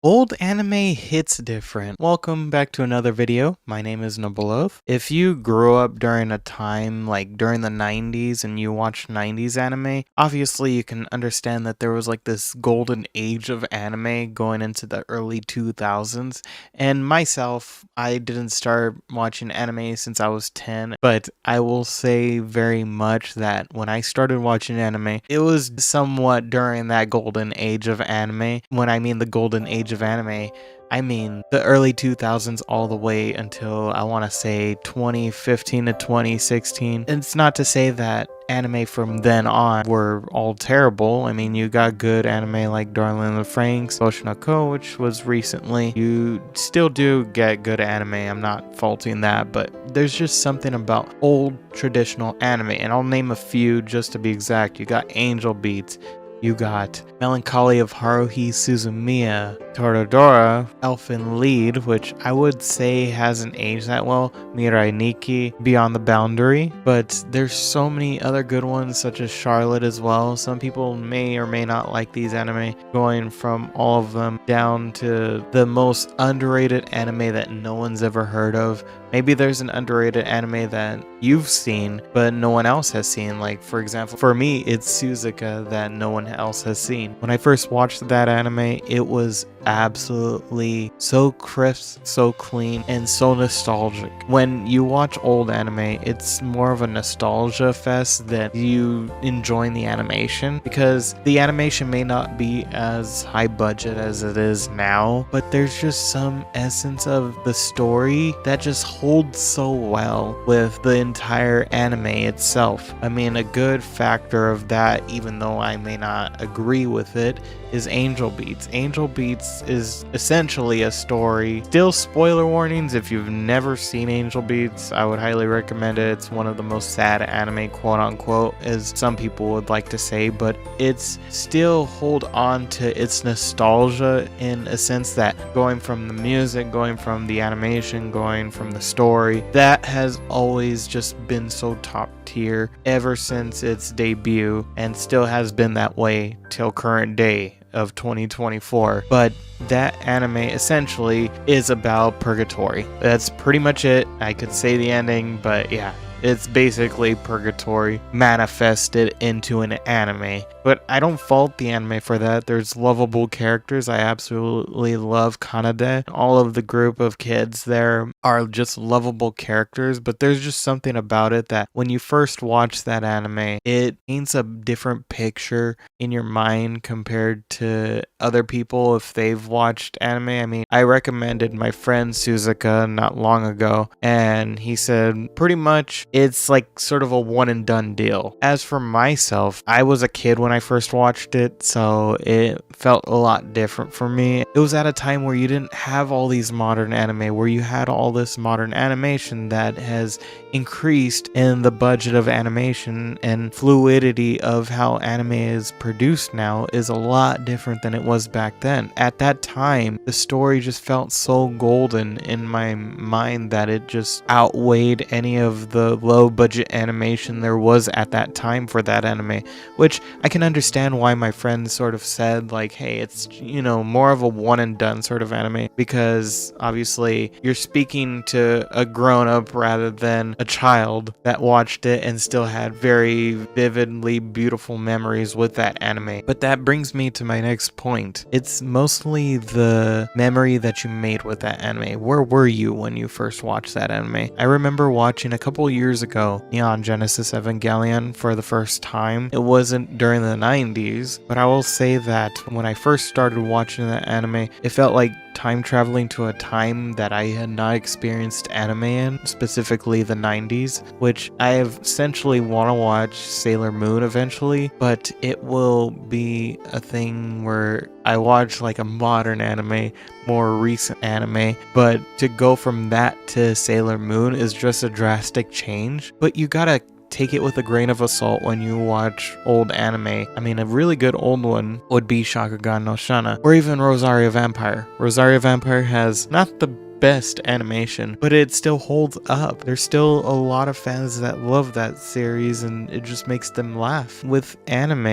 Old anime hits different. Welcome back to another video. My name is Nobulov. If you grew up during a time like during the 90s and you watched 90s anime, obviously you can understand that there was like this golden age of anime going into the early 2000s. And myself, I didn't start watching anime since I was 10, but I will say very much that when I started watching anime, it was somewhat during that golden age of anime. When I mean the golden age of anime, I mean the early 2000s all the way until I want to say 2015 to 2016. And it's not to say that anime from then on were all terrible. I mean, you got good anime like Darling in the Franxx, Oshinoko, which was recently. You still do get good anime, I'm not faulting that, but there's just something about old traditional anime, and I'll name a few just to be exact. You got Angel Beats, you got Melancholy of Haruhi Suzumiya, Toradora, Elfen Lied, which I would say hasn't aged that well, Mirai Nikki, Beyond the Boundary, but there's so many other good ones such as Charlotte as well. Some people may or may not like these anime, going from all of them down to the most underrated anime that no one's ever heard of. Maybe there's an underrated anime that you've seen, but no one else has seen. Like, for example, for me, it's Suzuka that no one else has seen. When I first watched that anime, it was absolutely so crisp, so clean, and so nostalgic. When you watch old anime, it's more of a nostalgia fest than you enjoying the animation, because the animation may not be as high budget as it is now, but there's just some essence of the story that just holds so well with the entire anime itself. I mean, a good factor of that, even though I may not agree with it, is Angel Beats. Angel Beats is essentially a story. Still, spoiler warnings, if you've never seen Angel Beats, I would highly recommend it. It's one of the most sad anime, quote unquote, as some people would like to say, but it's still hold on to its nostalgia in a sense that going from the music, going from the animation, going from the story, that has always just been so top tier ever since its debut, and still has been that way till current day of 2024. But that anime essentially is about purgatory. That's pretty much it. I could say the ending, but yeah, it's basically purgatory manifested into an anime. But I don't fault the anime for that. There's lovable characters. I absolutely love Kanade. All of the group of kids there are just lovable characters, but there's just something about it that when you first watch that anime, it paints a different picture in your mind compared to other people if they've watched anime. I mean, I recommended my friend Suzuka not long ago, and he said pretty much it's like sort of a one and done deal. As for myself, I was a kid when I first watched it, so it felt a lot different for me. It was at a time where you didn't have all these modern anime, where you had all this modern animation that has increased in the budget of animation, and fluidity of how anime is produced now is a lot different than it was back then. At that time, the story just felt so golden in my mind that it just outweighed any of the low budget animation there was at that time for that anime, which I can understand why my friend sort of said like, hey, it's, you know, more of a one and done sort of anime, because obviously you're speaking to a grown up rather than a child that watched it and still had very vividly beautiful memories with that anime. But that brings me to my next point. It's mostly the memory that you made with that anime. Where were you when you first watched that anime? I remember watching a couple years ago Neon Genesis Evangelion for the first time. It wasn't during the 90s, but I will say that when I first started watching that anime, it felt like time traveling to a time that I had not experienced anime in, specifically the 90s, which I have essentially want to watch Sailor Moon eventually, but it will be a thing where I watch like a modern anime, more recent anime, but to go from that to Sailor Moon is just a drastic change. But you gotta take it with a grain of salt when you watch old anime. I mean, a really good old one would be Shakugan no Shana, or even Rosario Vampire. Rosario Vampire has not the best animation, but it still holds up. There's still a lot of fans that love that series, and it just makes them laugh. With anime,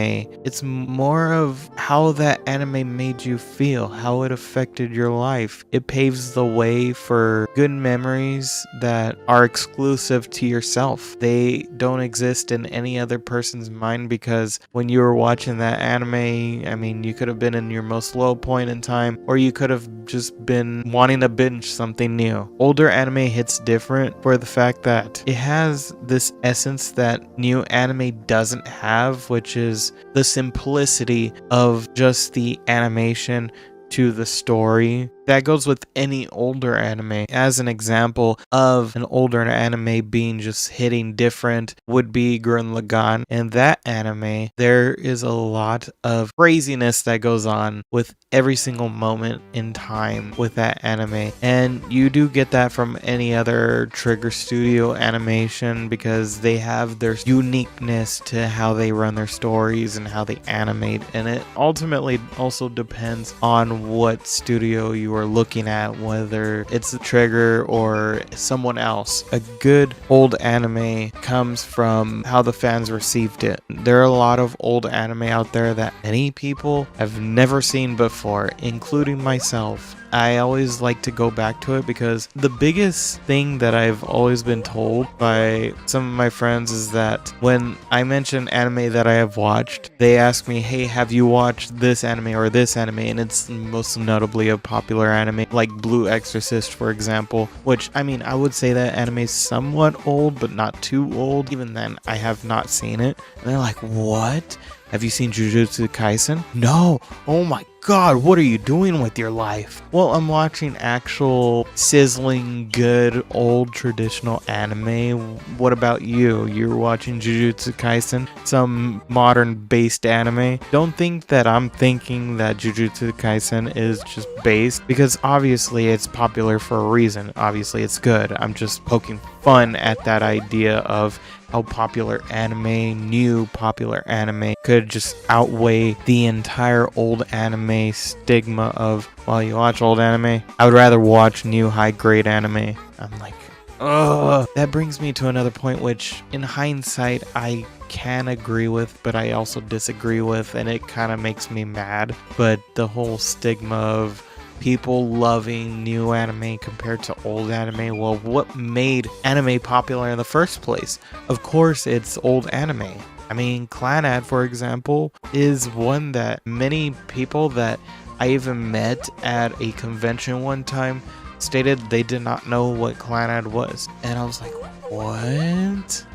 it's more of how that anime made you feel, how it affected your life. It paves the way for good memories that are exclusive to yourself. They don't exist in any other person's mind, because when you were watching that anime, I mean, you could have been in your most low point in time, or you could have just been wanting to binge something new. Older anime hits different for the fact that it has this essence that new anime doesn't have, which is the simplicity of just the animation to the story. That goes with any older anime. As an example of an older anime being just hitting different would be Gurren Lagann. In that anime, there is a lot of craziness that goes on with every single moment in time with that anime. And you do get that from any other Trigger Studio animation, because they have their uniqueness to how they run their stories and how they animate. And it ultimately also depends on what studio you are looking at, whether it's the Trigger or someone else. A good old anime comes from how the fans received it. There are a lot of old anime out there that many people have never seen before, including myself. I always like to go back to it, because the biggest thing that I've always been told by some of my friends is that when I mention anime that I have watched, they ask me, hey, have you watched this anime or this anime? And it's most notably a popular anime like Blue Exorcist, for example, which, I mean, I would say that anime is somewhat old, but not too old. Even then, I have not seen it. And they're like, what? Have you seen Jujutsu Kaisen? No. Oh my God, what are you doing with your life? Well, I'm watching actual sizzling good old traditional anime. What about you? You're watching Jujutsu Kaisen, some modern based anime. Don't think that I'm thinking that Jujutsu Kaisen is just based, because obviously it's popular for a reason. Obviously it's good. I'm just poking fun at that idea of how popular anime, new popular anime, could just outweigh the entire old anime stigma of, well, you watch old anime? I would rather watch new high-grade anime. I'm like, ugh. That brings me to another point, which in hindsight, I can agree with, but I also disagree with, and it kind of makes me mad. But the whole stigma of people loving new anime compared to old anime. Well, what made anime popular in the first place? Of course, it's old anime. I mean, Clannad, for example, is one that many people that I even met at a convention one time stated they did not know what Clannad was. And I was like, what?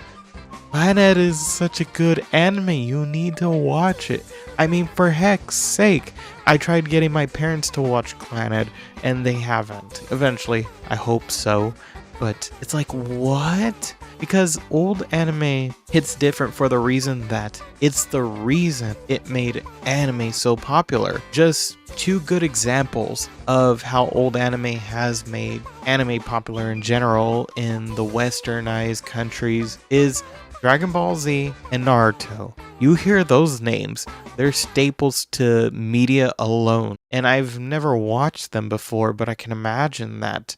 Clannad is such a good anime. You need to watch it. I mean, for heck's sake. I tried getting my parents to watch Clannad, and they haven't. Eventually, I hope so. But it's like, what? Because old anime hits different for the reason that it's the reason it made anime so popular. Just two good examples of how old anime has made anime popular in general in the westernized countries is Dragon Ball Z and Naruto. You hear those names, they're staples to media alone. And I've never watched them before, but I can imagine that.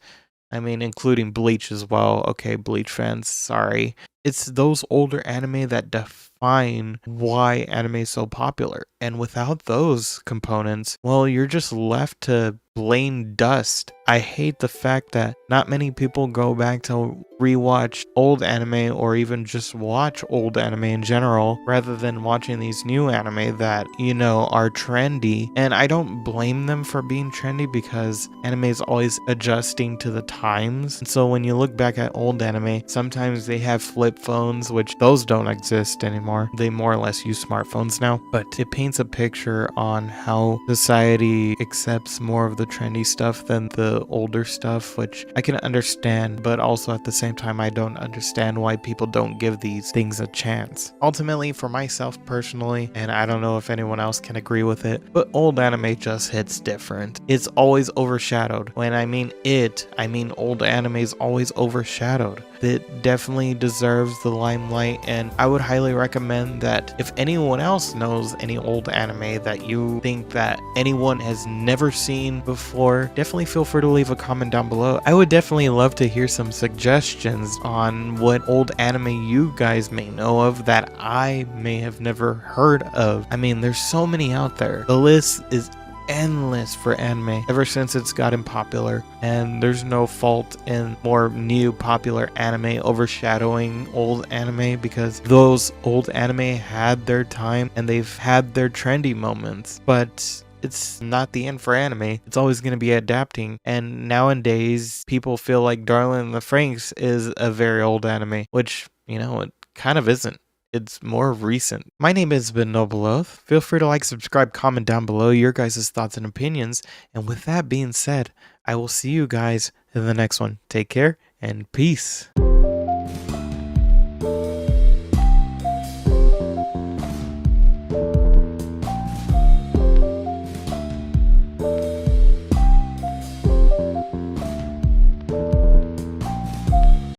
I mean, including Bleach as well. Okay, Bleach fans, sorry. It's those older anime that define why anime is so popular. And without those components, well, you're just left to plain dust. I hate the fact that not many people go back to rewatch old anime or even just watch old anime in general rather than watching these new anime that, you know, are trendy. And I don't blame them for being trendy, because anime is always adjusting to the times. And so when you look back at old anime, sometimes they have flip phones, which those don't exist anymore. They more or less use smartphones now. But it paints a picture on how society accepts more of the trendy stuff than the older stuff, which I can understand, but also at the same time I don't understand why people don't give these things a chance. Ultimately, for myself personally, and I don't know if anyone else can agree with it, but old anime just hits different. It's always overshadowed. When I mean old anime is always overshadowed. that definitely deserves the limelight, and I would highly recommend that if anyone else knows any old anime that you think that anyone has never seen before, definitely feel free to leave a comment down below. I would definitely love to hear some suggestions on what old anime you guys may know of that I may have never heard of. I mean, there's so many out there. The list is endless for anime ever since it's gotten popular, and there's no fault in more new popular anime overshadowing old anime, because those old anime had their time and they've had their trendy moments, but it's not the end for anime. It's always going to be adapting, and nowadays people feel like Darling in the Franxx is a very old anime, which, you know, it kind of isn't. It's more recent. My name has been Noble Oath. Feel free to like, subscribe, comment down below your guys' thoughts and opinions. And with that being said, I will see you guys in the next one. Take care and peace.